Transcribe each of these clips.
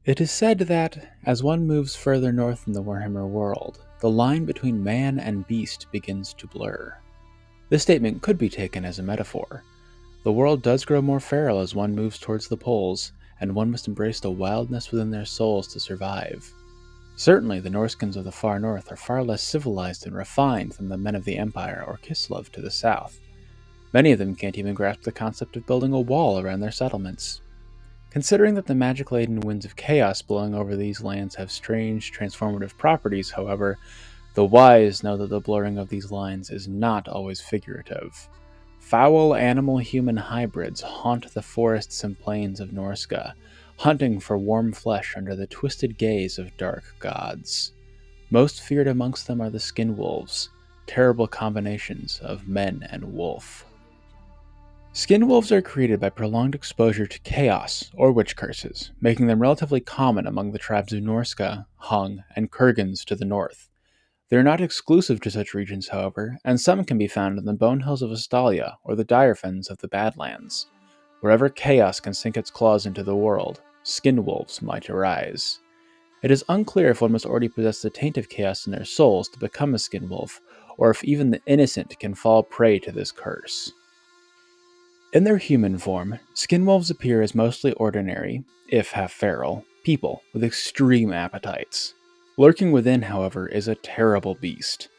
It is said that, as one moves further north in the Warhammer world, the line between man and beast begins to blur. This statement could be taken as a metaphor. The world does grow more feral as one moves towards the poles, and one must embrace the wildness within their souls to survive. Certainly, the Norscans of the far north are far less civilized and refined than the men of the Empire or Kislev to the south. Many of them can't even grasp the concept of building a wall around their settlements. Considering that the magic-laden winds of chaos blowing over these lands have strange, transformative properties, however, the wise know that the blurring of these lines is not always figurative. Foul animal-human hybrids haunt the forests and plains of Norsca, hunting for warm flesh under the twisted gaze of dark gods. Most feared amongst them are the skinwolves, terrible combinations of men and wolf. Skinwolves are created by prolonged exposure to chaos or witch curses, making them relatively common among the tribes of Norsca, Hung, and Kurgans to the north. They are not exclusive to such regions, however, and some can be found in the bone hills of Astalia or the dire fens of the Badlands. Wherever chaos can sink its claws into the world, skinwolves might arise. It is unclear if one must already possess the taint of chaos in their souls to become a skinwolf, or if even the innocent can fall prey to this curse. In their human form, skinwolves appear as mostly ordinary, if half feral, people with extreme appetites. Lurking within, however, is a terrible beast.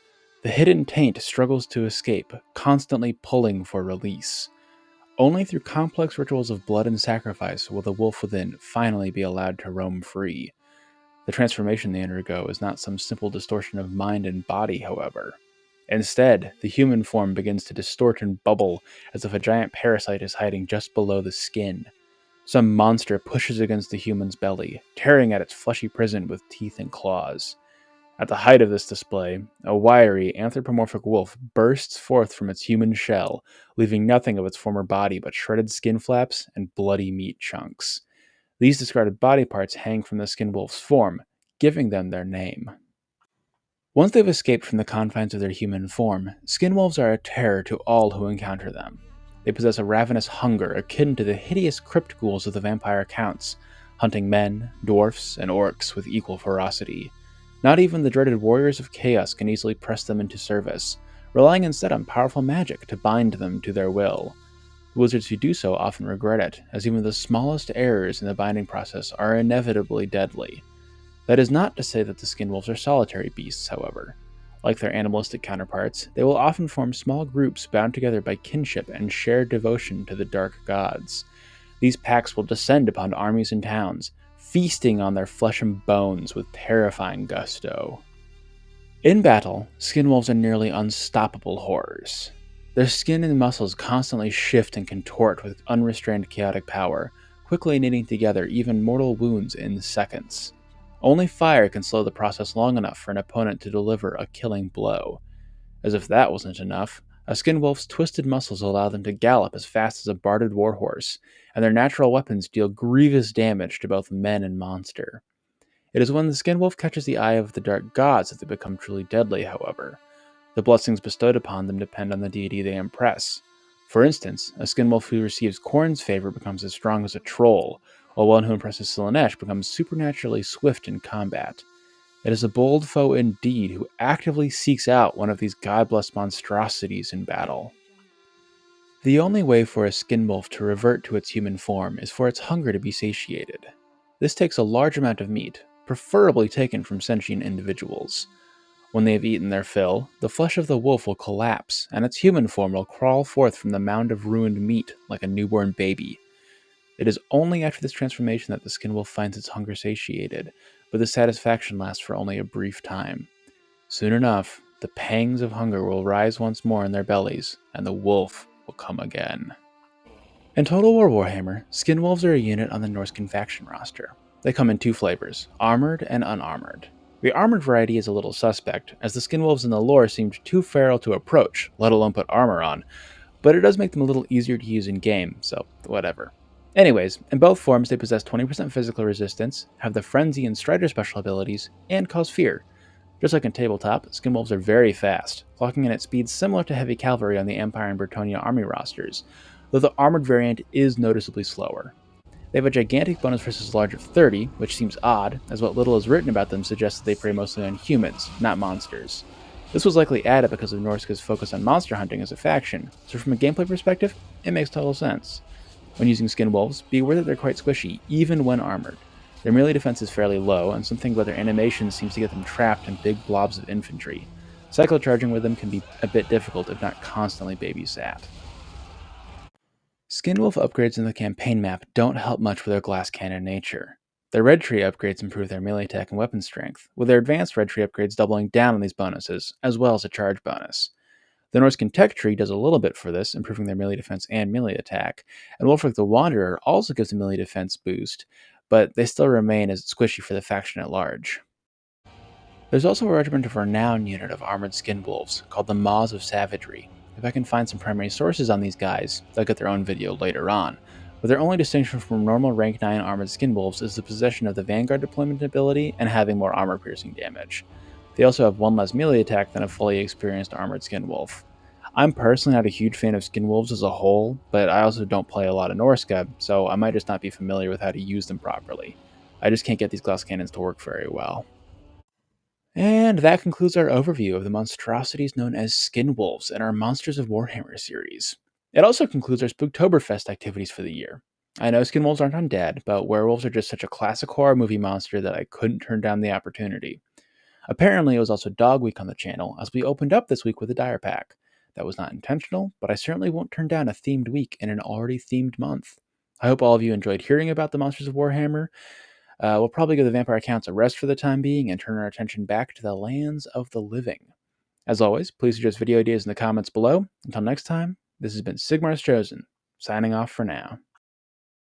The hidden taint struggles to escape, constantly pulling for release. Only through complex rituals of blood and sacrifice will the wolf within finally be allowed to roam free. The transformation they undergo is not some simple distortion of mind and body, however. Instead, the human form begins to distort and bubble as if a giant parasite is hiding just below the skin. Some monster pushes against the human's belly, tearing at its fleshy prison with teeth and claws. At the height of this display, a wiry, anthropomorphic wolf bursts forth from its human shell, leaving nothing of its former body but shredded skin flaps and bloody meat chunks. These discarded body parts hang from the skinwolf's form, giving them their name. Once they've escaped from the confines of their human form, skinwolves are a terror to all who encounter them. They possess a ravenous hunger akin to the hideous crypt ghouls of the vampire counts, hunting men, dwarfs, and orcs with equal ferocity. Not even the dreaded warriors of chaos can easily press them into service, relying instead on powerful magic to bind them to their will. The wizards who do so often regret it, as even the smallest errors in the binding process are inevitably deadly. That is not to say that the skinwolves are solitary beasts, however. Like their animalistic counterparts, they will often form small groups bound together by kinship and shared devotion to the dark gods. These packs will descend upon armies and towns, feasting on their flesh and bones with terrifying gusto. In battle, skinwolves are nearly unstoppable horrors. Their skin and muscles constantly shift and contort with unrestrained chaotic power, quickly knitting together even mortal wounds in seconds. Only fire can slow the process long enough for an opponent to deliver a killing blow. As if that wasn't enough, a skinwolf's twisted muscles allow them to gallop as fast as a barded warhorse, and their natural weapons deal grievous damage to both men and monster. It is when the skinwolf catches the eye of the dark gods that they become truly deadly, however. The blessings bestowed upon them depend on the deity they impress. For instance, a skinwolf who receives Khorne's favor becomes as strong as a troll, while one who impresses Slaanesh becomes supernaturally swift in combat. It is a bold foe indeed who actively seeks out one of these god-blessed monstrosities in battle. The only way for a skinwolf to revert to its human form is for its hunger to be satiated. This takes a large amount of meat, preferably taken from sentient individuals. When they have eaten their fill, the flesh of the wolf will collapse, and its human form will crawl forth from the mound of ruined meat like a newborn baby. It is only after this transformation that the skinwolf finds its hunger satiated, but the satisfaction lasts for only a brief time. Soon enough, the pangs of hunger will rise once more in their bellies, and the wolf will come again. In Total War Warhammer, skinwolves are a unit on the Norscan faction roster. They come in two flavors, armored and unarmored. The armored variety is a little suspect, as the skinwolves in the lore seemed too feral to approach, let alone put armor on, but it does make them a little easier to use in-game, so whatever. Anyways, in both forms they possess 20% physical resistance, have the Frenzy and Strider special abilities, and cause fear. Just like in Tabletop, skinwolves are very fast, clocking in at speeds similar to heavy cavalry on the Empire and Bretonnia army rosters, though the armored variant is noticeably slower. They have a gigantic bonus versus large of 30, which seems odd, as what little is written about them suggests that they prey mostly on humans, not monsters. This was likely added because of Norsca's focus on monster hunting as a faction, so from a gameplay perspective, it makes total sense. When using skin wolves, be aware that they're quite squishy, even when armored. Their melee defense is fairly low, and something about their animation seems to get them trapped in big blobs of infantry. Cycle charging with them can be a bit difficult if not constantly babysat. Skinwolf upgrades in the campaign map don't help much with their glass cannon nature. Their red tree upgrades improve their melee attack and weapon strength, with their advanced red tree upgrades doubling down on these bonuses, as well as a charge bonus. The Norscan tech tree does a little bit for this, improving their melee defense and melee attack, and Wolfric the Wanderer also gives a melee defense boost, but they still remain as squishy for the faction at large. There's also a regiment of renown unit of armored skin wolves called the Maws of Savagery. If I can find some primary sources on these guys, they'll get their own video later on. But their only distinction from normal rank 9 armored skin wolves is the possession of the Vanguard deployment ability and having more armor piercing damage. They also have one less melee attack than a fully experienced armored skin wolf. I'm personally not a huge fan of skin wolves as a whole, but I also don't play a lot of Norsca, so I might just not be familiar with how to use them properly. I just can't get these glass cannons to work very well. And that concludes our overview of the monstrosities known as skin wolves in our Monsters of Warhammer series. It also concludes our Spooktoberfest activities for the year. I know skin wolves aren't undead, but werewolves are just such a classic horror movie monster that I couldn't turn down the opportunity. Apparently, it was also Dog Week on the channel, as we opened up this week with a dire pack. That was not intentional, but I certainly won't turn down a themed week in an already themed month. I hope all of you enjoyed hearing about the Monsters of Warhammer. We'll probably give the vampire accounts a rest for the time being and turn our attention back to the lands of the living. As always, please suggest video ideas in the comments below. Until next time, this has been Sigmar's Chosen, signing off for now.